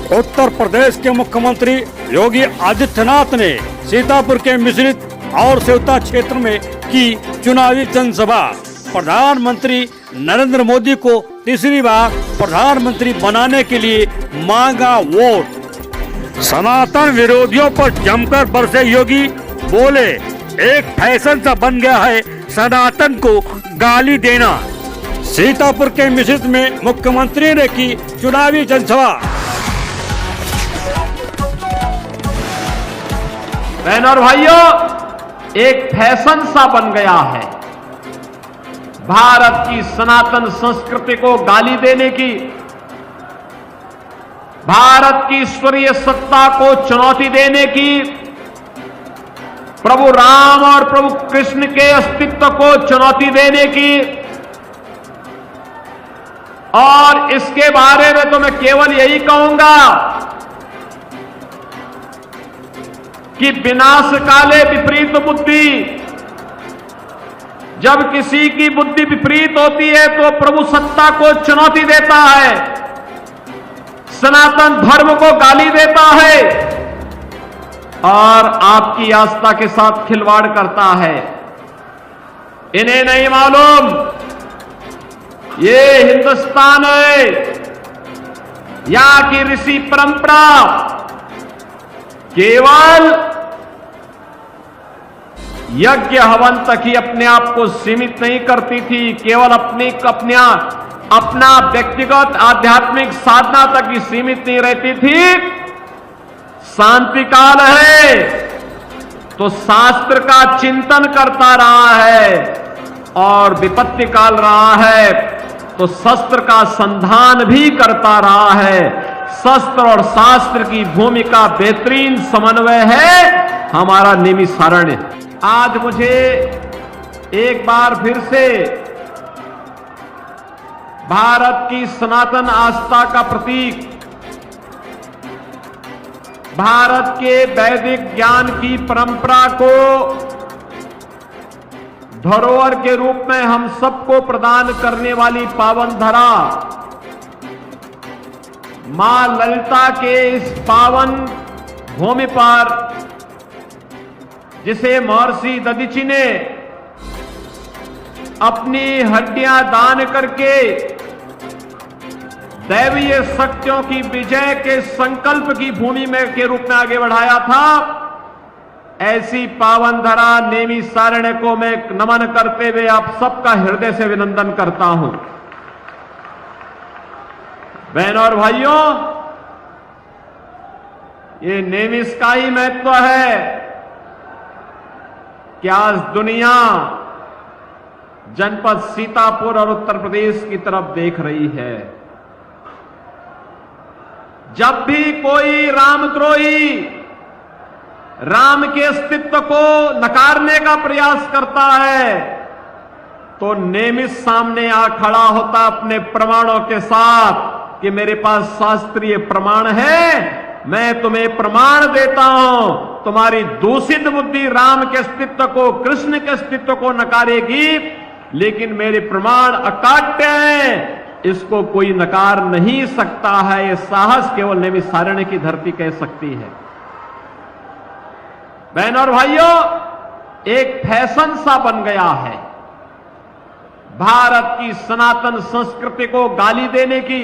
उत्तर प्रदेश के मुख्यमंत्री योगी आदित्यनाथ ने सीतापुर के मिश्रित और सेवता क्षेत्र में की चुनावी जनसभा। प्रधानमंत्री नरेंद्र मोदी को तीसरी बार प्रधानमंत्री बनाने के लिए मांगा वोट। सनातन विरोधियों पर जमकर बरसे योगी, बोले एक फैशन सा बन गया है सनातन को गाली देना। सीतापुर के मिश्रित में मुख्यमंत्री ने की चुनावी जनसभा। बहनों और भाइयों, एक फैशन सा बन गया है भारत की सनातन संस्कृति को गाली देने की, भारत की ईश्वरीय सत्ता को चुनौती देने की, प्रभु राम और प्रभु कृष्ण के अस्तित्व को चुनौती देने की। और इसके बारे में तो मैं केवल यही कहूंगा कि विनाश काले विपरीत बुद्धि। जब किसी की बुद्धि विपरीत होती है तो प्रभु सत्ता को चुनौती देता है, सनातन धर्म को गाली देता है और आपकी आस्था के साथ खिलवाड़ करता है। इन्हें नहीं मालूम ये हिंदुस्तान है, यहां की ऋषि परंपरा केवल यज्ञ हवन तक ही अपने आप को सीमित नहीं करती थी, केवल अपना व्यक्तिगत आध्यात्मिक साधना तक ही सीमित नहीं रहती थी। शांति काल है तो शास्त्र का चिंतन करता रहा है और विपत्ति काल रहा है तो शस्त्र का संधान भी करता रहा है। शस्त्र और शास्त्र की भूमिका बेहतरीन समन्वय है हमारा नैमिषारण्य। आज मुझे एक बार फिर से भारत की सनातन आस्था का प्रतीक, भारत के वैदिक ज्ञान की परंपरा को धरोहर के रूप में हम सबको प्रदान करने वाली पावन धरा मां ललिता के इस पावन भूमि पर, जिसे महर्षि दधीचि ने अपनी हड्डियां दान करके दैवीय शक्तियों की विजय के संकल्प की भूमि में के रूप में आगे बढ़ाया था, ऐसी पावन धरा नैमिषारण्य को मैं नमन करते हुए आप सबका हृदय से अभिनंदन करता हूं। बहनों और भाइयों, ये नैमिष का ही महत्व है कि आज दुनिया जनपद सीतापुर और उत्तर प्रदेश की तरफ देख रही है। जब भी कोई रामद्रोही राम के अस्तित्व को नकारने का प्रयास करता है तो नैमिष सामने आ खड़ा होता अपने प्रमाणों के साथ कि मेरे पास शास्त्रीय प्रमाण है, मैं तुम्हें प्रमाण देता हूं। तुम्हारी दूषित बुद्धि राम के अस्तित्व को, कृष्ण के अस्तित्व को नकारेगी, लेकिन मेरे प्रमाण अकाट्य हैं, इसको कोई नकार नहीं सकता है। यह साहस केवल नैमिषारण्य की धरती कह सकती है। बहनों और भाइयों, एक फैशन सा बन गया है भारत की सनातन संस्कृति को गाली देने की,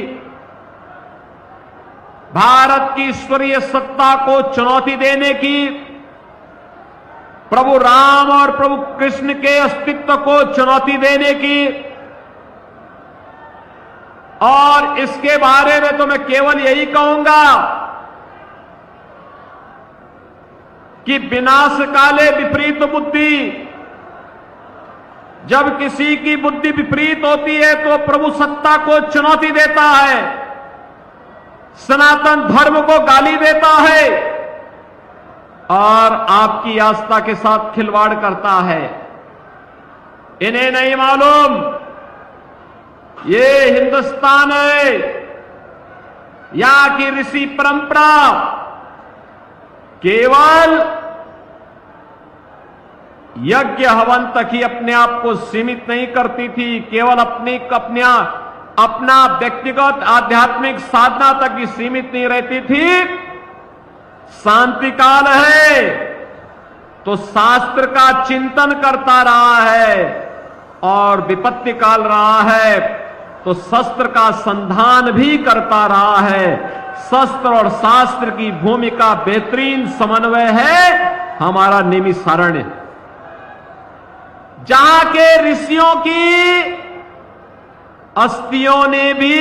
भारत की ईश्वरीय सत्ता को चुनौती देने की, प्रभु राम और प्रभु कृष्ण के अस्तित्व को चुनौती देने की। और इसके बारे में तो मैं केवल यही कहूंगा कि विनाश काले विपरीत बुद्धि। जब किसी की बुद्धि विपरीत होती है तो प्रभु सत्ता को चुनौती देता है, सनातन धर्म को गाली देता है और आपकी आस्था के साथ खिलवाड़ करता है। इन्हें नहीं मालूम ये हिंदुस्तान है, यहां की ऋषि परंपरा केवल यज्ञ हवन तक ही अपने आप को सीमित नहीं करती थी, केवल अपना व्यक्तिगत आध्यात्मिक साधना तक ही सीमित नहीं रहती थी। शांति काल है तो शास्त्र का चिंतन करता रहा है, और विपत्ति काल रहा है तो शस्त्र का संधान भी करता रहा है। शस्त्र और शास्त्र की भूमिका बेहतरीन समन्वय है हमारा नैमिषारण्य, जहां के ऋषियों की अस्थियों ने भी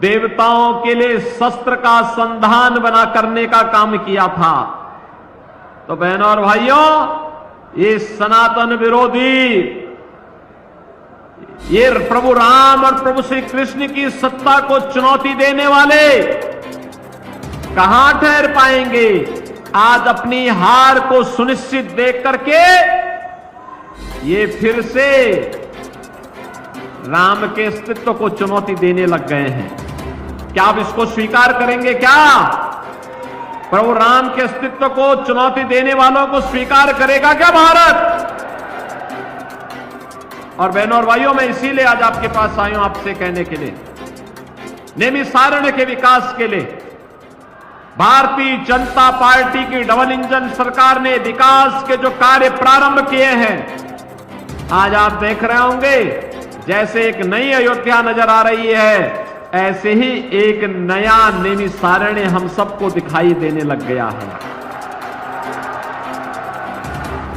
देवताओं के लिए शस्त्र का संधान बना करने का काम किया था। तो बहनों और भाइयों, ये सनातन विरोधी, ये प्रभु राम और प्रभु श्री कृष्ण की सत्ता को चुनौती देने वाले कहां ठहर पाएंगे? आज अपनी हार को सुनिश्चित देख करके ये फिर से राम के अस्तित्व को चुनौती देने लग गए हैं। क्या आप इसको स्वीकार करेंगे? क्या प्रभु राम के अस्तित्व को चुनौती देने वालों को स्वीकार करेगा क्या भारत? और बहनों और भाइयों, मैं इसीलिए आज आपके पास आया हूं आपसे कहने के लिए, नैमिषारण्य के विकास के लिए भारतीय जनता पार्टी की डबल इंजन सरकार ने विकास के जो कार्य प्रारंभ किए हैं, आज आप देख रहे होंगे जैसे एक नई अयोध्या नजर आ रही है, ऐसे ही एक नया नैमिषारण्य हम सबको दिखाई देने लग गया है।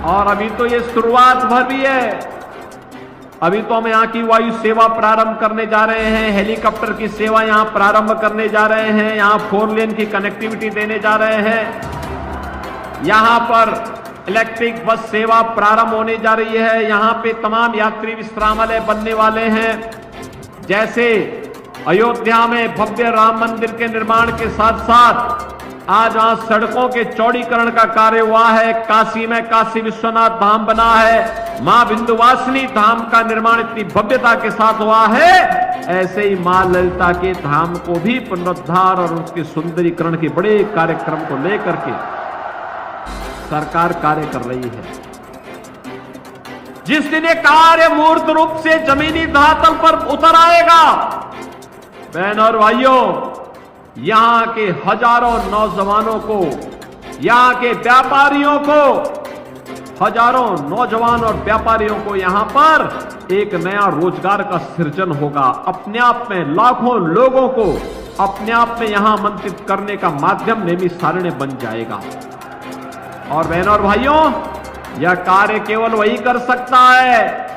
और अभी तो ये शुरुआत भर भी है। अभी तो हम यहां की वायु सेवा प्रारंभ करने जा रहे हैं, हेलीकॉप्टर की सेवा यहां प्रारंभ करने जा रहे हैं, यहां 4 लेन की कनेक्टिविटी देने जा रहे हैं, यहां पर इलेक्ट्रिक बस सेवा प्रारंभ होने जा रही है, यहां पे तमाम यात्री विश्रामालय बनने वाले हैं। जैसे अयोध्या में भव्य राम मंदिर के निर्माण के साथ साथ आज वहां सड़कों के चौड़ीकरण का कार्य हुआ है, काशी में काशी विश्वनाथ धाम बना है, मां विंध्यवासिनी धाम का निर्माण इतनी भव्यता के साथ हुआ है, ऐसे ही मां ललिता के धाम को भी पुनरुद्धार और उसके सुंदरीकरण के बड़े कार्यक्रम को लेकर के सरकार कार्य कर रही है। जिस दिन ये कार्य मूर्त रूप से जमीनी धरातल पर उतर आएगा, बहनों और भाइयों, यहां के हजारों नौजवानों को, यहां के व्यापारियों को, हजारों नौजवान और व्यापारियों को यहां पर एक नया रोजगार का सृजन होगा। अपने आप में लाखों लोगों को अपने आप में यहां आमंत्रित करने का माध्यम नैमिषारण्य बन जाएगा। और बहनों और भाइयों, यह कार्य केवल वही कर सकता है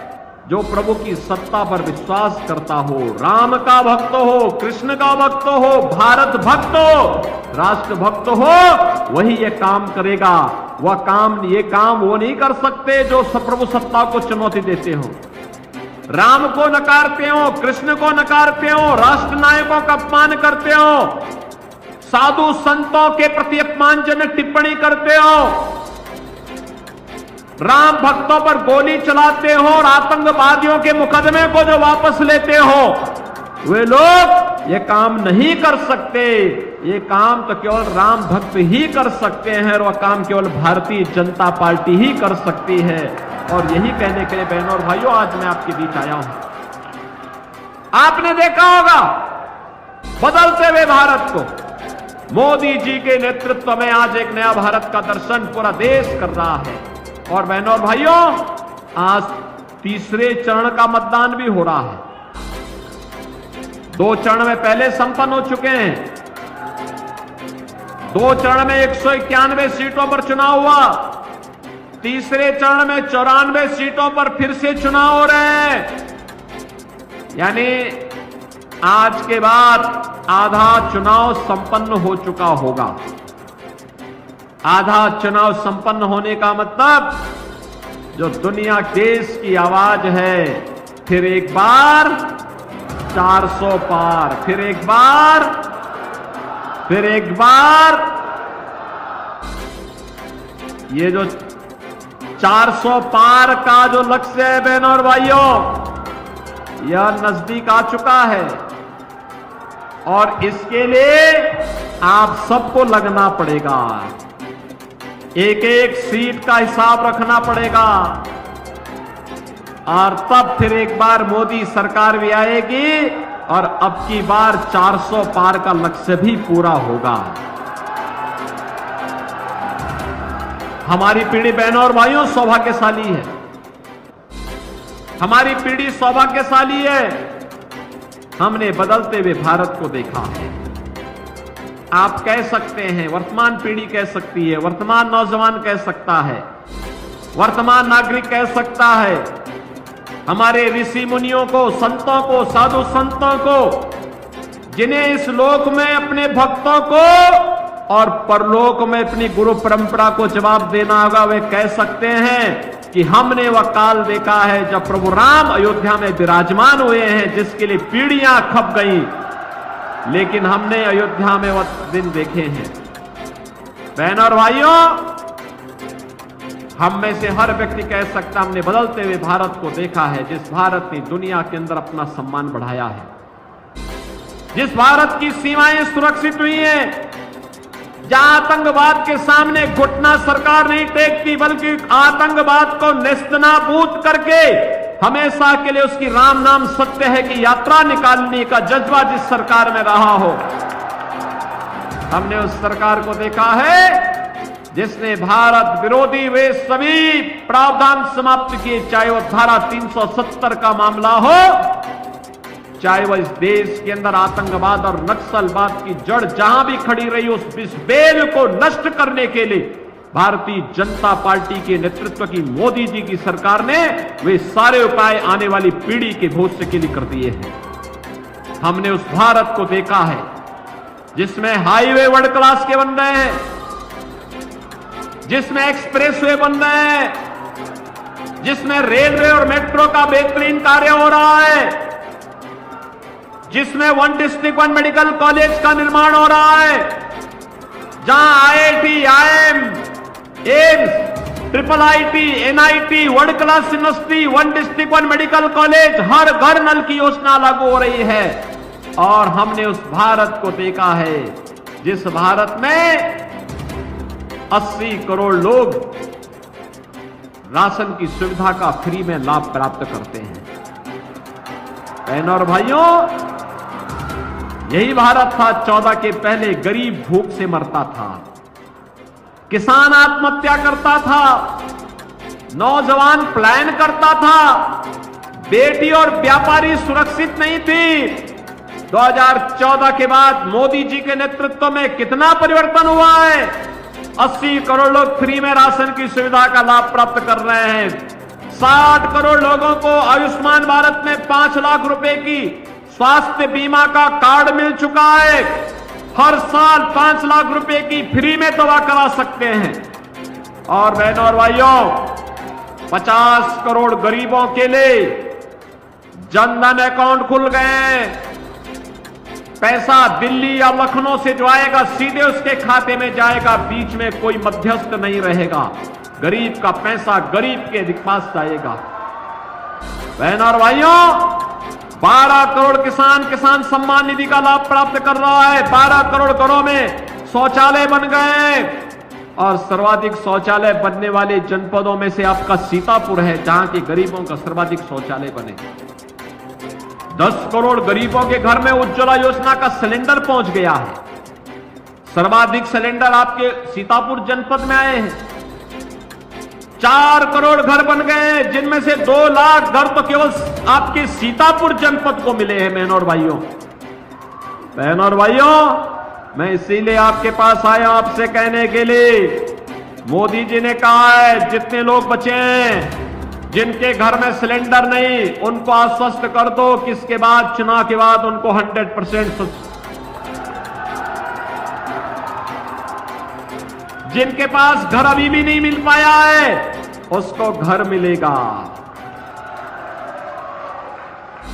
जो प्रभु की सत्ता पर विश्वास करता हो, राम का भक्त हो, कृष्ण का भक्त हो, भारत भक्त हो, राष्ट्र भक्त हो, वही ये काम करेगा। ये काम वो नहीं कर सकते जो प्रभु सत्ता को चुनौती देते हो, राम को नकारते हो, कृष्ण को नकारते हो, राष्ट्र नायकों का अपमान करते हो, साधु संतों के प्रति अपमानजनक टिप्पणी करते हो, राम भक्तों पर गोली चलाते हो और आतंकवादियों के मुकदमे को जो वापस लेते हो, वे लोग ये काम नहीं कर सकते। ये काम तो केवल राम भक्त ही कर सकते हैं और वह काम केवल भारतीय जनता पार्टी ही कर सकती है। और यही कहने के लिए बहनों और भाइयों, आज मैं आपके बीच आया हूं। आपने देखा होगा बदलते हुए भारत को मोदी जी के नेतृत्व में आज एक नया भारत का दर्शन पूरा देश कर रहा है। और बहनों और भाइयों, आज तीसरे चरण का मतदान भी हो रहा है। 2 चरण में पहले संपन्न हो चुके हैं। 2 चरण में 191 सीटों पर चुनाव हुआ। तीसरे चरण में 94 सीटों पर फिर से चुनाव हो रहे हैं। यानी आज के बाद आधा चुनाव संपन्न हो चुका होगा। आधा चुनाव संपन्न होने का मतलब जो दुनिया देश की आवाज है, फिर एक बार 400 पार, फिर एक बार, फिर एक बार, ये जो 400 पार का जो लक्ष्य है बहनों और भाइयों, यह नजदीक आ चुका है। और इसके लिए आप सबको लगना पड़ेगा, एक एक सीट का हिसाब रखना पड़ेगा। और तब फिर एक बार मोदी सरकार भी आएगी और अब की बार 400 पार का लक्ष्य भी पूरा होगा। हमारी पीढ़ी बहनों और भाइयों सौभाग्यशाली है, हमारी पीढ़ी सौभाग्यशाली है। हमने बदलते हुए भारत को देखा है। आप कह सकते हैं, वर्तमान पीढ़ी कह सकती है, वर्तमान नौजवान कह सकता है, वर्तमान नागरिक कह सकता है, हमारे ऋषि मुनियों को, संतों को, साधु संतों को, जिन्हें इस लोक में अपने भक्तों को और परलोक में अपनी गुरु परंपरा को जवाब देना होगा, वे कह सकते हैं कि हमने वह काल देखा है जब प्रभु राम अयोध्या में विराजमान हुए हैं, जिसके लिए पीढ़ियां खप गई, लेकिन हमने अयोध्या में वह दिन देखे हैं। बहनों और भाइयों, हम में से हर व्यक्ति कह सकता, हमने बदलते हुए भारत को देखा है, जिस भारत ने दुनिया के अंदर अपना सम्मान बढ़ाया है, जिस भारत की सीमाएं सुरक्षित हुई हैं, जहां आतंकवाद के सामने घुटना सरकार नहीं टेकती, बल्कि आतंकवाद को नेस्तनाबूद करके हमेशा के लिए उसकी राम नाम सत्य है कि यात्रा निकालने का जज्बा जिस सरकार में रहा हो। हमने उस सरकार को देखा है जिसने भारत विरोधी वे सभी प्रावधान समाप्त किए, चाहे वह धारा 370 का मामला हो, चाहे वह इस देश के अंदर आतंकवाद और नक्सलवाद की जड़ जहां भी खड़ी रही, उस बेल को नष्ट करने के लिए भारतीय जनता पार्टी के नेतृत्व की मोदी जी की सरकार ने वे सारे उपाय आने वाली पीढ़ी के भविष्य के लिए कर दिए हैं। हमने उस भारत को देखा है जिसमें हाईवे वर्ल्ड क्लास के बन रहे हैं, जिसमें एक्सप्रेसवे बन रहे हैं, जिसमें रेलवे और मेट्रो का बेहतरीन कार्य हो रहा है, जिसमें one district one medical college का निर्माण हो रहा है, जहां IIT, IIM, AIIMS, IIIT, NIT, world class university, one district one medical college, हर घर नल की योजना लागू हो रही है। और हमने उस भारत को देखा है जिस भारत में 80 करोड़ लोग राशन की सुविधा का फ्री में लाभ प्राप्त करते हैं। बहनों और भाइयों, यही भारत था 14 के पहले गरीब भूख से मरता था, किसान आत्महत्या करता था, नौजवान पलायन करता था, बेटी और व्यापारी सुरक्षित नहीं थी। 2014 के बाद मोदी जी के नेतृत्व में कितना परिवर्तन हुआ है। 80 करोड़ लोग फ्री में राशन की सुविधा का लाभ प्राप्त कर रहे हैं। 60 करोड़ लोगों को आयुष्मान भारत में 5 लाख रुपए की स्वास्थ्य बीमा का कार्ड मिल चुका है। हर साल 5 लाख रुपए की फ्री में दवा करा सकते हैं। और बहनों और भाइयों, 50 करोड़ गरीबों के लिए जनधन अकाउंट खुल गए। पैसा दिल्ली या लखनऊ से जो आएगा सीधे उसके खाते में जाएगा, बीच में कोई मध्यस्थ नहीं रहेगा। गरीब का पैसा गरीब के पास जाएगा। बहनों और भाइयों, 12 करोड़ किसान सम्मान निधि का लाभ प्राप्त कर रहा है। 12 करोड़ घरों में शौचालय बन गए और सर्वाधिक शौचालय बनने वाले जनपदों में से आपका सीतापुर है, जहां के गरीबों का सर्वाधिक शौचालय बने। 10 करोड़ गरीबों के घर में उज्ज्वला योजना का सिलेंडर पहुंच गया है। सर्वाधिक सिलेंडर आपके सीतापुर जनपद में आए हैं। 4 करोड़ घर बन गए, जिनमें से 2 लाख घर तो केवल आपके सीतापुर जनपद को मिले हैं। बहनों और भाइयों, मैं इसीलिए आपके पास आया आपसे कहने के लिए, मोदी जी ने कहा है जितने लोग बचे हैं, जिनके घर में सिलेंडर नहीं, उनको आश्वस्त कर दो कि इसके बाद चुनाव के बाद उनको 100%, जिनके पास घर अभी भी नहीं मिल पाया है उसको घर मिलेगा।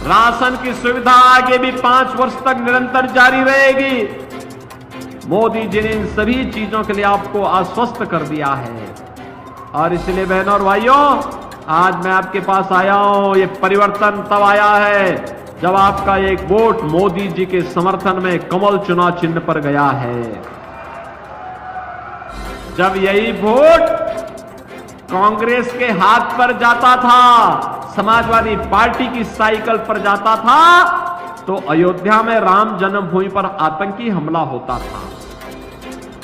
राशन की सुविधा आगे भी 5 वर्ष तक निरंतर जारी रहेगी। मोदी जी ने इन सभी चीजों के लिए आपको आश्वस्त कर दिया है। और इसलिए बहनों और भाइयों, आज मैं आपके पास आया हूं। ये परिवर्तन तब आया है जब आपका एक वोट मोदी जी के समर्थन में कमल चुनाव चिन्ह पर गया है। जब यही वोट कांग्रेस के हाथ पर जाता था, समाजवादी पार्टी की साइकिल पर जाता था तो अयोध्या में राम जन्मभूमि पर आतंकी हमला होता था,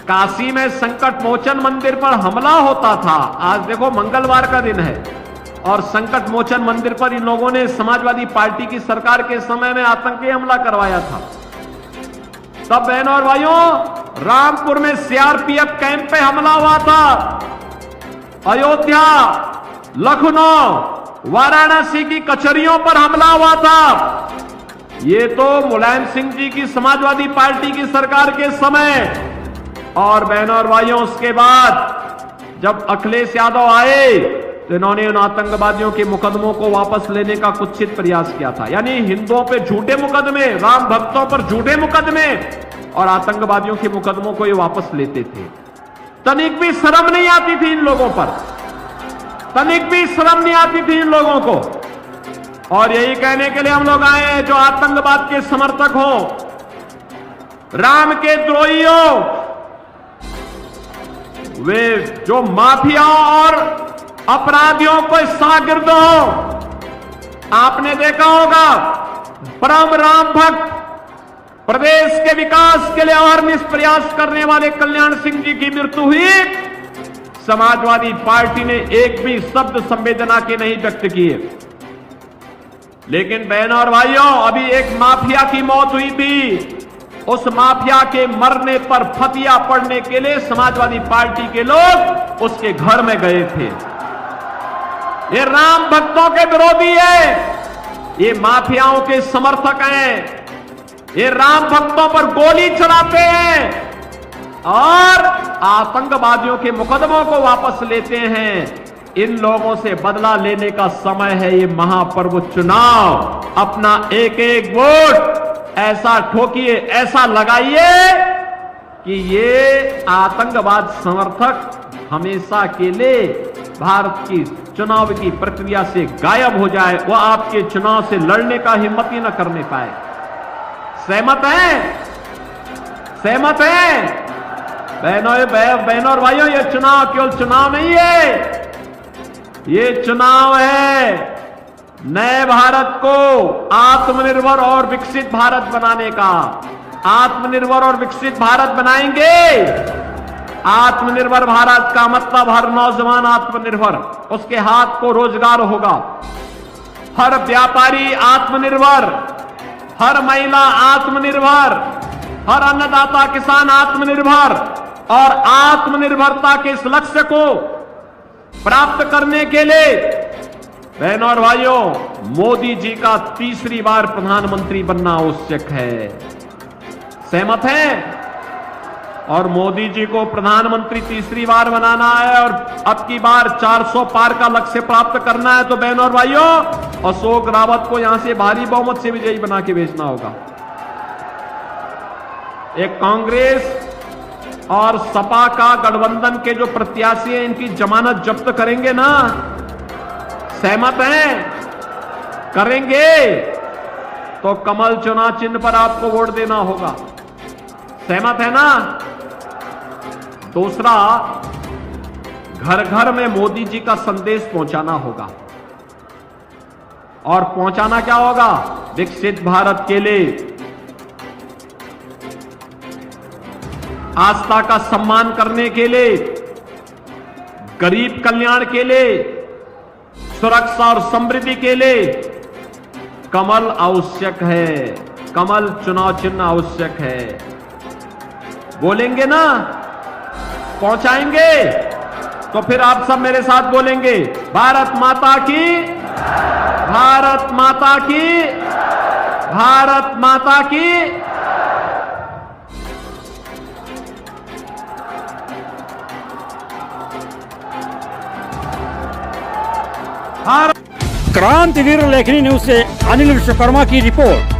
काशी में संकट मोचन मंदिर पर हमला होता था। आज देखो मंगलवार का दिन है और संकट मोचन मंदिर पर इन लोगों ने समाजवादी पार्टी की सरकार के समय में आतंकी हमला करवाया था। तब बहनों और भाइयों, रामपुर में सीआरपीएफ कैंप पे हमला हुआ था। अयोध्या, लखनऊ, वाराणसी की कचहरियों पर हमला हुआ था। ये तो मुलायम सिंह जी की समाजवादी पार्टी की सरकार के समय। और बहनों और भाइयों, उसके बाद जब अखिलेश यादव आए तो इन्होंने उन आतंकवादियों के मुकदमों को वापस लेने का कुत्सित प्रयास किया था। यानी हिंदुओं पे झूठे मुकदमे, राम भक्तों पर झूठे मुकदमे और आतंकवादियों के मुकदमों को ये वापस लेते थे। तनिक भी शर्म नहीं आती थी इन लोगों पर, तनिक भी शर्म नहीं आती थी इन लोगों को। और यही कहने के लिए हम लोग आए हैं, जो आतंकवाद के समर्थक हो, राम के द्रोही हो, वे जो माफियाओं और अपराधियों को शागिर्द हो। आपने देखा होगा परम राम भक्त, प्रदेश के विकास के लिए अहर्निश प्रयास करने वाले कल्याण सिंह जी की मृत्यु हुई। समाजवादी पार्टी ने एक भी शब्द संवेदना के नहीं व्यक्त किए। लेकिन बहनों और भाइयों, अभी एक माफिया की मौत हुई थी। उस माफिया के मरने पर फतिया पड़ने के लिए समाजवादी पार्टी के लोग उसके घर में गए थे। ये राम भक्तों के विरोधी है, ये माफियाओं के समर्थक हैं, ये राम भक्तों पर गोली चलाते हैं और आतंकवादियों के मुकदमों को वापस लेते हैं। इन लोगों से बदला लेने का समय है ये महापर्व चुनाव। अपना एक एक वोट ऐसा ठोकिए, ऐसा लगाइए कि ये आतंकवाद समर्थक हमेशा के लिए भारत की चुनाव की प्रक्रिया से गायब हो जाए, वो आपके चुनाव से लड़ने का हिम्मत ही न करने पाए। सहमत हैं? सहमत हैं? बहनों और भाइयों, ये चुनाव केवल चुनाव नहीं है, ये चुनाव है नए भारत को आत्मनिर्भर और विकसित भारत बनाने का। आत्मनिर्भर और विकसित भारत बनाएंगे। आत्मनिर्भर भारत का मतलब हर नौजवान आत्मनिर्भर, उसके हाथ को रोजगार होगा। हर व्यापारी आत्मनिर्भर, हर महिला आत्मनिर्भर, हर अन्नदाता किसान आत्मनिर्भर। और आत्मनिर्भरता के इस लक्ष्य को प्राप्त करने के लिए बहनों और भाइयों, मोदी जी का तीसरी बार प्रधानमंत्री बनना आवश्यक है। सहमत हैं? और मोदी जी को प्रधानमंत्री तीसरी बार बनाना है और अब की बार 400 पार का लक्ष्य प्राप्त करना है। तो बहनों और भाइयों, अशोक रावत को यहां से भारी बहुमत से विजयी बना के भेजना होगा। एक कांग्रेस और सपा का गठबंधन के जो प्रत्याशी हैं, इनकी जमानत जब्त करेंगे ना? सहमत हैं? करेंगे तो कमल चुनाव चिन्ह पर आपको वोट देना होगा। सहमत है ना? दूसरा, घर घर में मोदी जी का संदेश पहुंचाना होगा। और पहुंचाना क्या होगा? विकसित भारत के लिए, आस्था का सम्मान करने के लिए, गरीब कल्याण के लिए, सुरक्षा और समृद्धि के लिए कमल आवश्यक है। कमल चुनाव चिन्ह आवश्यक है। बोलेंगे ना? पहुंचाएंगे? तो फिर आप सब मेरे साथ बोलेंगे, भारत माता की, भारत माता की, भारत माता की। क्रांतिवीर लेखनी न्यूज से अनिल विश्वकर्मा की रिपोर्ट।